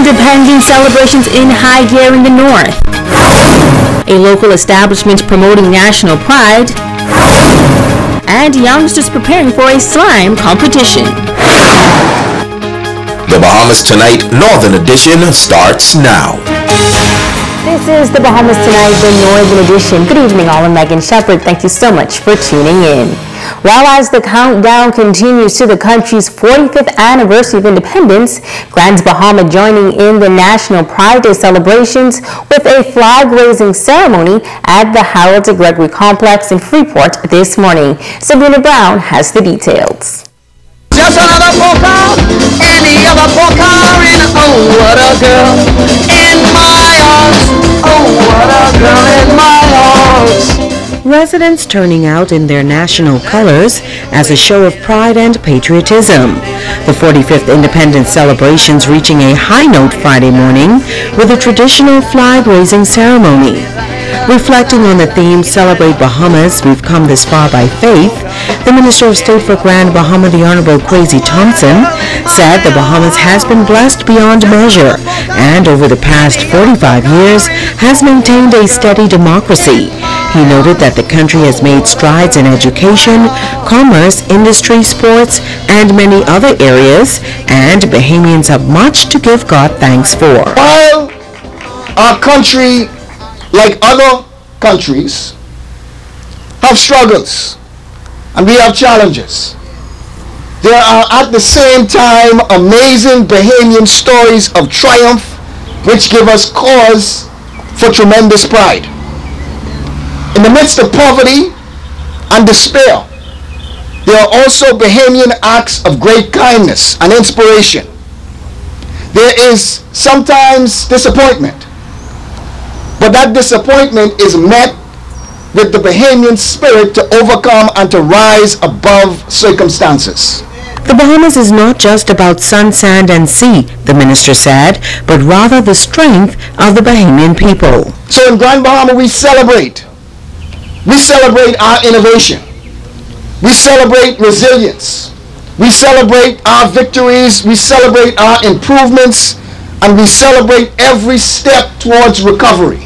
Independence celebrations in high gear in the north. A local establishment promoting national pride. And youngsters preparing for a slime competition. The Bahamas Tonight Northern Edition starts now. This is the Bahamas Tonight, the Northern Edition. Good evening, all. I'm Megan Shepard. Thank you so much for tuning in. Well, as the countdown continues to the country's 45th anniversary of independence, Grand Bahama joining in the National Pride Day celebrations with a flag-raising ceremony at the Harold de Gregory Complex in Freeport this morning. Sabrina Brown has the details. Just another poker, any other poker, and oh, what a girl in my arms, oh, what a girl in my arms. Residents turning out in their national colors as a show of pride and patriotism. The 45th Independence celebrations reaching a high note Friday morning with a traditional flag-raising ceremony. Reflecting on the theme, Celebrate Bahamas, We've Come This Far by Faith, the Minister of State for Grand Bahama, the Honorable Kwesi Thompson, said the Bahamas has been blessed beyond measure and over the past 45 years has maintained a steady democracy. He noted that the country has made strides in education, commerce, industry, sports, and many other areas, and Bahamians have much to give God thanks for. While our country, like other countries, have struggles and we have challenges, there are at the same time amazing Bahamian stories of triumph which give us cause for tremendous pride. In the midst of poverty and despair, there are also Bahamian acts of great kindness and inspiration. There is sometimes disappointment, but that disappointment is met with the Bahamian spirit to overcome and to rise above circumstances. The Bahamas is not just about sun, sand, and sea, the minister said, but rather the strength of the Bahamian people. So in Grand Bahama we celebrate. We celebrate our innovation. We celebrate resilience. We celebrate our victories. We celebrate our improvements. And we celebrate every step towards recovery.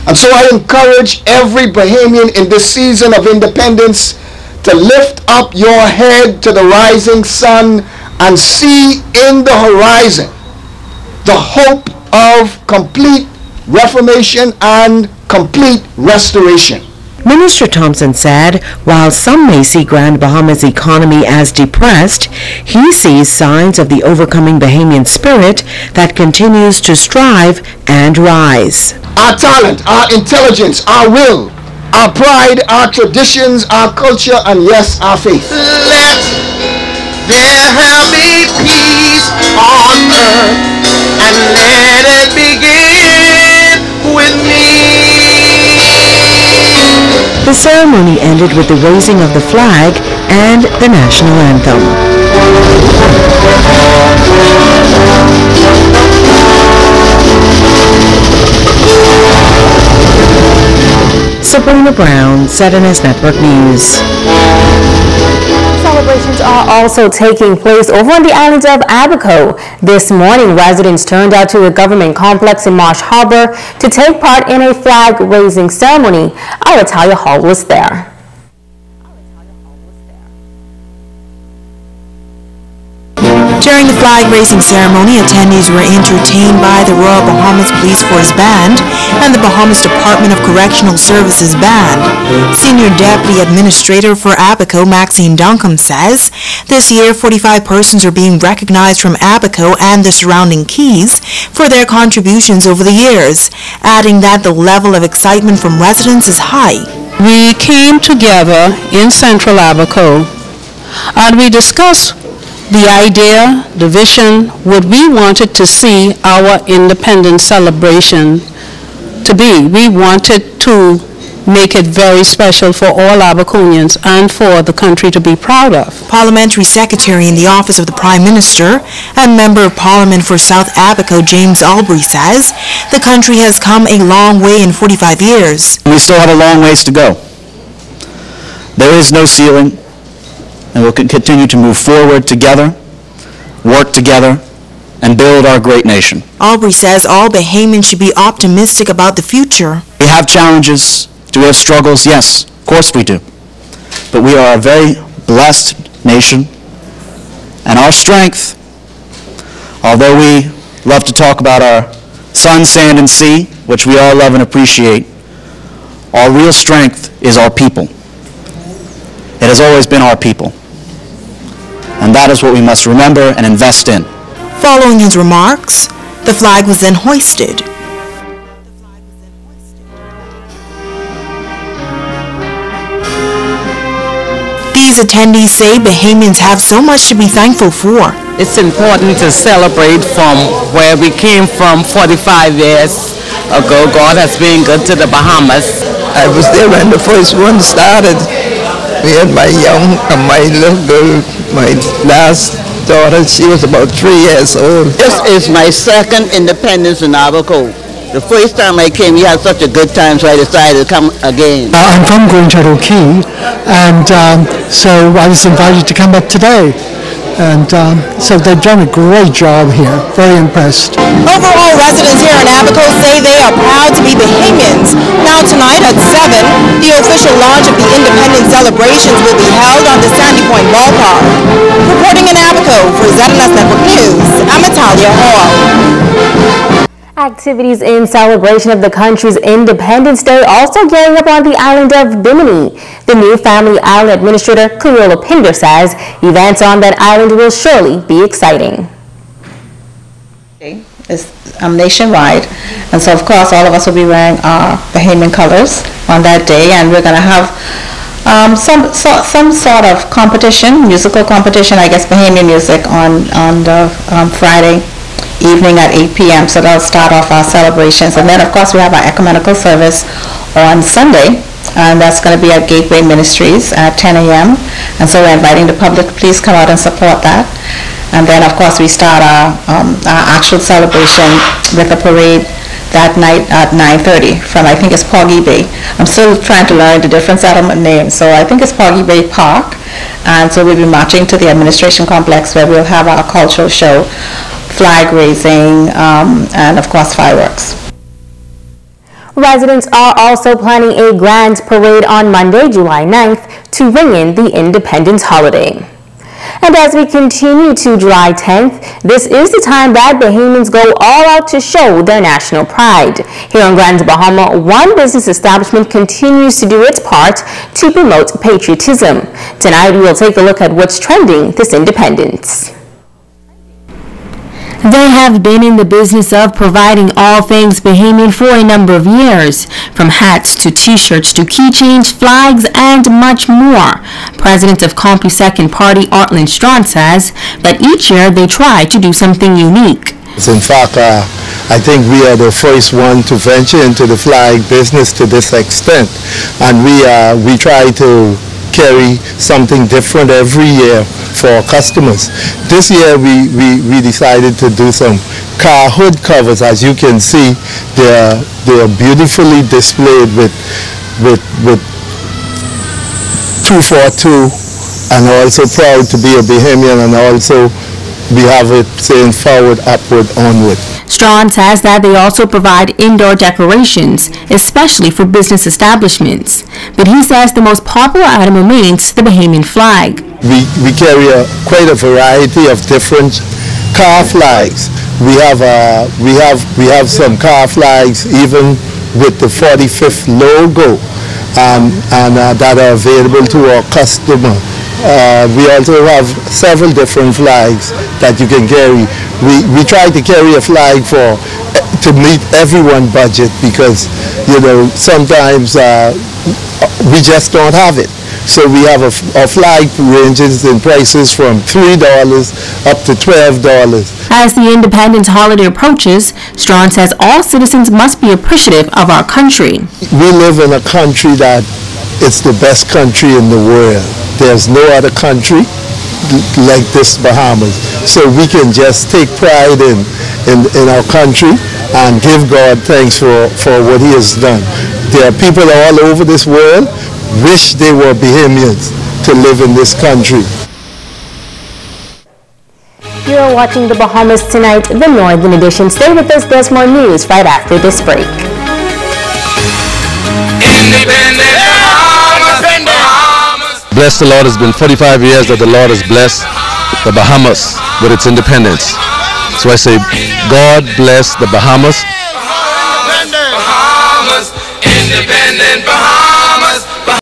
And so I encourage every Bahamian in this season of independence to lift up your head to the rising sun and see in the horizon the hope of complete reformation and complete restoration. Minister Thompson said, while some may see Grand Bahama's economy as depressed, he sees signs of the overcoming Bahamian spirit that continues to strive and rise. Our talent, our intelligence, our will, our pride, our traditions, our culture, and yes, our faith. Let there be peace on earth, and let it begin with me. The ceremony ended with the raising of the flag and the national anthem. Sabrina Brown, ZNS Network News. Celebrations are also taking place over on the island of Abaco. This morning, residents turned out to a government complex in Marsh Harbor to take part in a flag-raising ceremony. Our Talia Hall was there. During the flag-raising ceremony, attendees were entertained by the Royal Bahamas Police Force Band and the Bahamas Department of Correctional Services Band. Senior Deputy Administrator for Abaco, Maxine Duncombe, says this year 45 persons are being recognized from Abaco and the surrounding keys for their contributions over the years, adding that the level of excitement from residents is high. We came together in Central Abaco and we discussed the idea, the vision, what we wanted to see our independence celebration to be. We wanted to make it very special for all Abaconians and for the country to be proud of. Parliamentary Secretary in the Office of the Prime Minister and Member of Parliament for South Abaco, James Albury, says the country has come a long way in 45 years. We still have a long ways to go. There is no ceiling, and we'll continue to move forward together, work together, and build our great nation. Aubrey says all Bahamians should be optimistic about the future. We have challenges. Do we have struggles? Yes, of course we do. But we are a very blessed nation, and our strength, although we love to talk about our sun, sand, and sea, which we all love and appreciate, our real strength is our people. It has always been our people. And that is what we must remember and invest in. Following his remarks, the flag was then hoisted. These attendees say Bahamians have so much to be thankful for. It's important to celebrate from where we came from 45 years ago. God has been good to the Bahamas. I was there when the first one started. We had my little girl, my last daughter, she was about 3 years old. This is my second independence in Abaco. The first time I came, we had such a good time, so I decided to come again. I'm from Green Turtle Key, and so I was invited to come up today. And so they've done a great job here. Very impressed. Overall, residents here in Abaco say they are proud to be Bahamians. Now tonight at 7, the official launch of the Independence celebrations will be held on the Sandy Point Ballpark. Reporting in Abaco for ZNS Network News, I'm Natalia Hall. Activities in celebration of the country's Independence Day also gearing up on the island of Bimini. The new Family Island Administrator, Cleola Pinder, says events on that island will surely be exciting. It's nationwide, and so of course all of us will be wearing our Bahamian colors on that day, and we're going to have some sort of competition, musical competition, I guess Bahamian music on the Friday evening at 8 p.m. So that'll start off our celebrations. And then of course we have our ecumenical service on Sunday, and that's going to be at Gateway Ministries at 10 a.m. And so we're inviting the public to please come out and support that. And then of course we start our actual celebration with a parade that night at 9:30 from, I think it's Poggy Bay. I'm still trying to learn the different settlement names, so I think it's Poggy Bay Park. And so we'll be marching to the administration complex where we'll have our cultural show, flag raising, and of course fireworks. Residents are also planning a grand parade on Monday, July 9th to ring in the Independence holiday. And as we continue to July 10th, this is the time that Bahamians go all out to show their national pride. Here on Grand Bahama, one business establishment continues to do its part to promote patriotism. Tonight we will take a look at what's trending this Independence. They have been in the business of providing all things Bahamian for a number of years, from hats to t-shirts to keychains, flags, and much more. President of CompuSecond Party, Artland Strawn, says that each year they try to do something unique. In fact, I think we are the first one to venture into the flag business to this extent, and we try to carry something different every year for our customers. This year we decided to do some car hood covers. As you can see, they are beautifully displayed with 242, and also proud to be a Bahamian, and also we have it saying forward, upward, onward. Strawn says that they also provide indoor decorations, especially for business establishments. But he says the most popular item remains the Bahamian flag. We carry quite a variety of different car flags. We have some car flags even with the 45th logo, and that are available to our customer. We also have several different flags that you can carry. We try to carry a flag to meet everyone's budget, because sometimes we just don't have it. So we have a flag ranges in prices from $3 up to $12. As the Independence holiday approaches, Strawn says all citizens must be appreciative of our country. We live in a country that it's the best country in the world. There's no other country like this Bahamas. So we can just take pride in our country and give God thanks for what he has done. There are people all over this world wish they were Bahamians to live in this country. You're You're watching the Bahamas Tonight, the Northern Edition. Stay with us, there's more news right after this break. Bless the Lord, it's been 45 years that the Lord has blessed the Bahamas with its independence. So I say, God bless the Bahamas. Independent Bahamas.